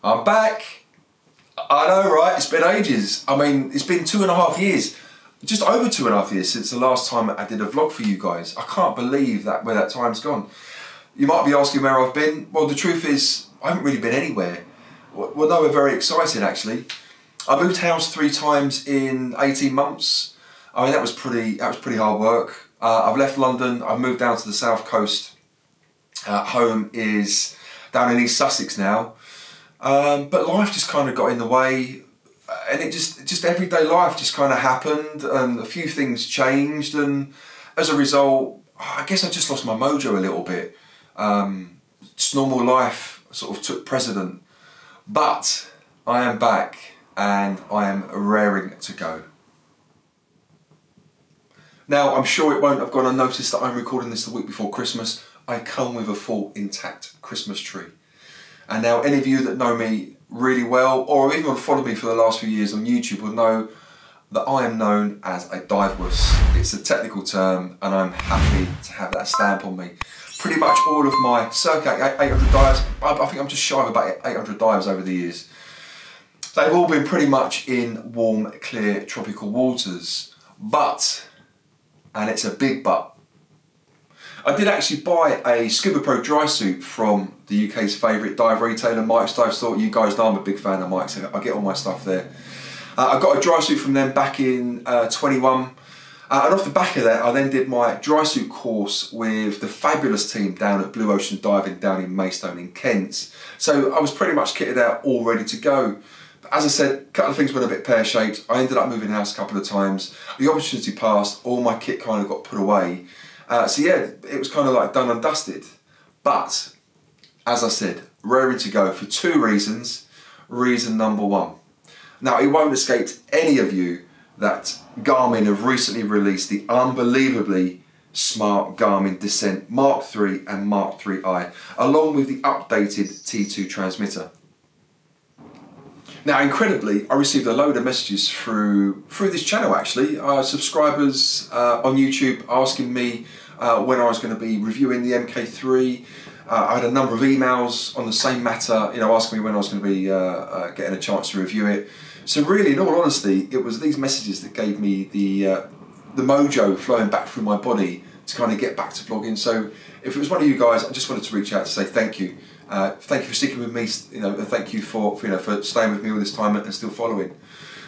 I'm back. I know, right? It's been ages. I mean, it's been 2.5 years. Just over 2.5 years since the last time I did a vlog for you guys. I can't believe that where that time's gone. You might be asking where I've been. Well, the truth is, I haven't really been anywhere. Well, no, we're very excited actually. I moved house 3 times in 18 months. I mean, that was pretty hard work. I've left London. I've moved down to the south coast. Home is down in East Sussex now. But life just kind of got in the way, and it just everyday life just kind of happened, and a few things changed, and as a result, I guess I just lost my mojo a little bit. Just normal life sort of took precedent. But I am back, and I am raring to go. Now, I'm sure it won't have gone unnoticed that I'm recording this the week before Christmas. I come with a full intact Christmas tree. And now any of you that know me really well, or even followed me for the last few years on YouTube, will know that I am known as a dive-wuss. It's a technical term, and I'm happy to have that stamp on me. Pretty much all of my circa 800 dives, I think I'm just shy of about 800 dives over the years. They've all been pretty much in warm, clear, tropical waters. But, and it's a big but, I did actually buy a Scuba Pro dry suit from the UK's favourite dive retailer, Mike's Dive Store. You guys know I'm a big fan of Mike's, so I get all my stuff there. I got a dry suit from them back in 21. And off the back of that, I then did my dry suit course with the fabulous team down at Blue Ocean Diving down in Maidstone in Kent. So I was pretty much kitted out, all ready to go. But as I said, a couple of things went a bit pear-shaped. I ended up moving house a couple of times. The opportunity passed, all my kit kind of got put away. So yeah, it was kind of like done and dusted. But, as I said, raring to go for 2 reasons. Reason number 1. Now, it won't escape any of you that Garmin have recently released the unbelievably smart Garmin Descent Mark III and Mark IIII, along with the updated T2 transmitter. Now, incredibly, I received a load of messages through this channel actually, subscribers on YouTube asking me when I was going to be reviewing the MK3. I had a number of emails on the same matter, you know, asking me when I was going to be getting a chance to review it. So really, in all honesty, it was these messages that gave me the mojo flowing back through my body to kind of get back to vlogging. So if it was one of you guys, I just wanted to reach out to say thank you. Thank you for sticking with me, you know, and thank you for staying with me all this time and still following.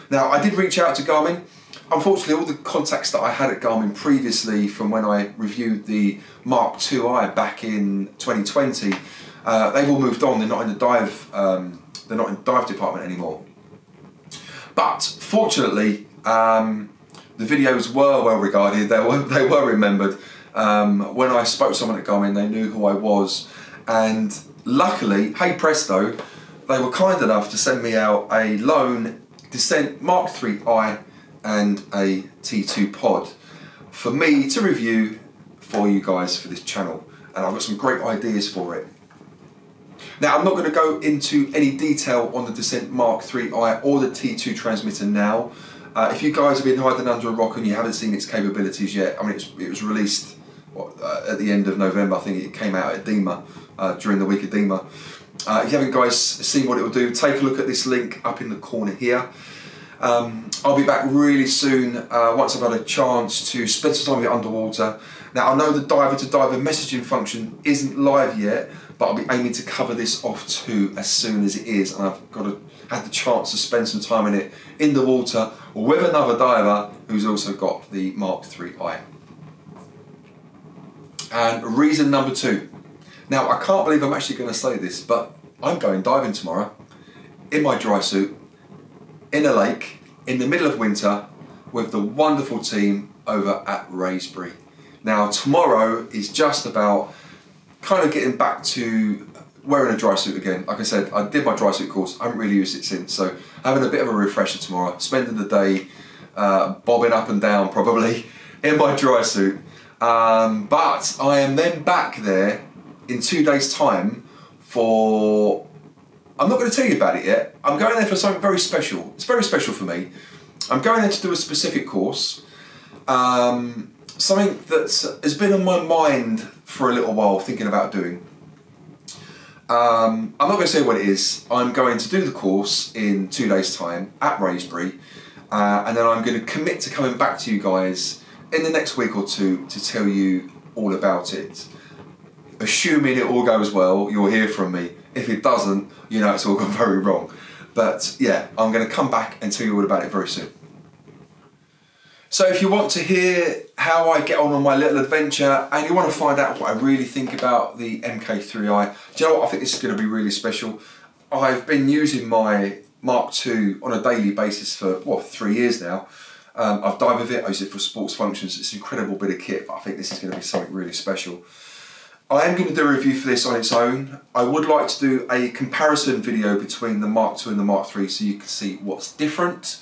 Now, I did reach out to Garmin. Unfortunately, all the contacts that I had at Garmin previously from when I reviewed the Mark IIII back in 2020, they've all moved on. They're not in the dive department anymore. But fortunately, the videos were well regarded. They were remembered. When I spoke to someone at Garmin, they knew who I was, and luckily, hey presto, they were kind enough to send me out a loan Descent Mark IIII and a T2 pod for me to review for you guys for this channel, and I've got some great ideas for it. Now, I'm not going to go into any detail on the Descent Mark IIII or the T2 transmitter now. If you guys have been hiding under a rock and you haven't seen its capabilities yet, I mean, it was released at the end of November. I think it came out at DEMA, during the week of DEMA. If you haven't guys seen what it will do, take a look at this link up in the corner here. I'll be back really soon once I've had a chance to spend some time with it underwater. Now, I know the diver to diver messaging function isn't live yet, but I'll be aiming to cover this off too as soon as it is, and I've got to have the chance to spend some time in it in the water with another diver who's also got the Mark IIII. And reason number 2. Now, I can't believe I'm actually going to say this, but I'm going diving tomorrow in my dry suit in a lake in the middle of winter with the wonderful team over at Raysbury. Now, tomorrow is just about kind of getting back to wearing a dry suit again. Like I said, I did my dry suit course, I haven't really used it since, so having a bit of a refresher tomorrow, spending the day bobbing up and down probably in my dry suit. But I am then back there in 2 days' time for I'm not going to tell you about it yet. I'm going there for something very special. It's very special for me. I'm going there to do a specific course. Something that has been on my mind for a little while, thinking about doing. I'm not going to say what it is. I'm going to do the course in 2 days' time at Raysbury, and then I'm going to commit to coming back to you guys in the next week or two to tell you all about it. Assuming it all goes well, you'll hear from me. If it doesn't, you know it's all gone very wrong. But yeah, I'm going to come back and tell you all about it very soon. So if you want to hear how I get on my little adventure and you want to find out what I really think about the MK3i, do you know what? I think this is going to be really special. I've been using my Mark II on a daily basis for, what, 3 years now. I've dived with it, I use it for sports functions. It's an incredible bit of kit, but I think this is going to be something really special. I am going to do a review for this on its own. I would like to do a comparison video between the Mark II and the Mark III so you can see what's different.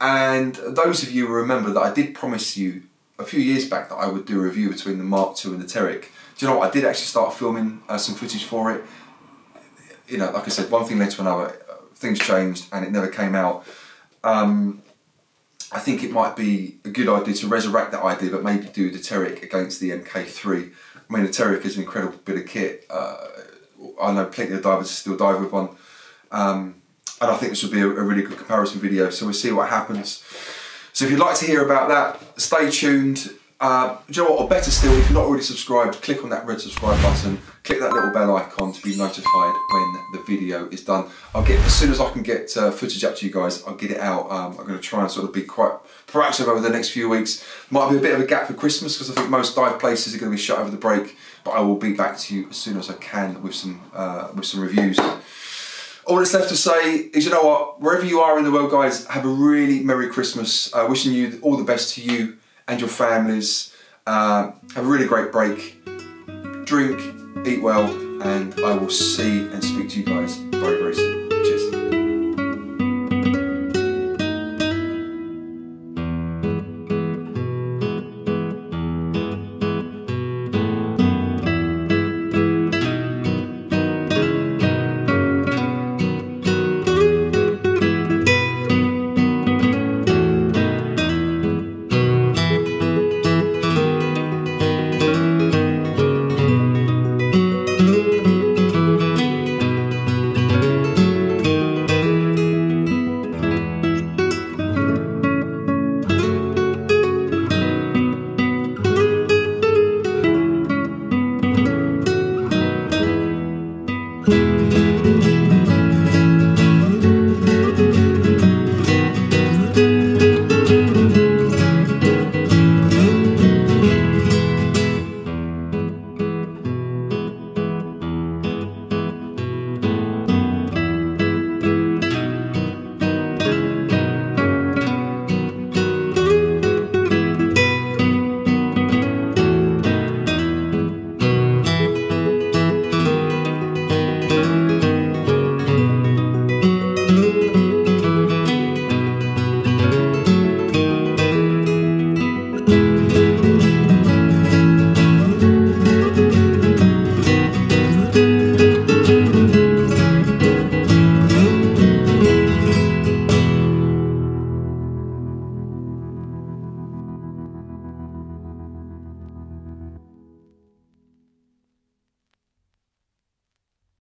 And those of you who remember that I did promise you a few years back that I would do a review between the Mark II and the Terric. Do you know what? I did actually start filming some footage for it. You know, like I said, one thing led to another. Things changed and it never came out. I think it might be a good idea to resurrect that idea, but maybe do the Terric against the MK3. I mean, the Terric is an incredible bit of kit. I know plenty of divers still dive with one. And I think this would be a really good comparison video, so we'll see what happens. So if you'd like to hear about that, stay tuned. Do you know what, or better still, if you're not already subscribed, click on that red subscribe button, click that little bell icon to be notified when the video is done. I'll get, as soon as I can get footage up to you guys, I'll get it out. I'm going to try and sort of be quite proactive over the next few weeks. Might be a bit of a gap for Christmas because I think most dive places are going to be shut over the break, but I will be back to you as soon as I can with some reviews. All that's left to say is, you know what, wherever you are in the world, guys, have a really Merry Christmas. Wishing you all the best to you and your families. Have a really great break. Drink, eat well, and I will see and speak to you guys very, very soon. Cheers. you.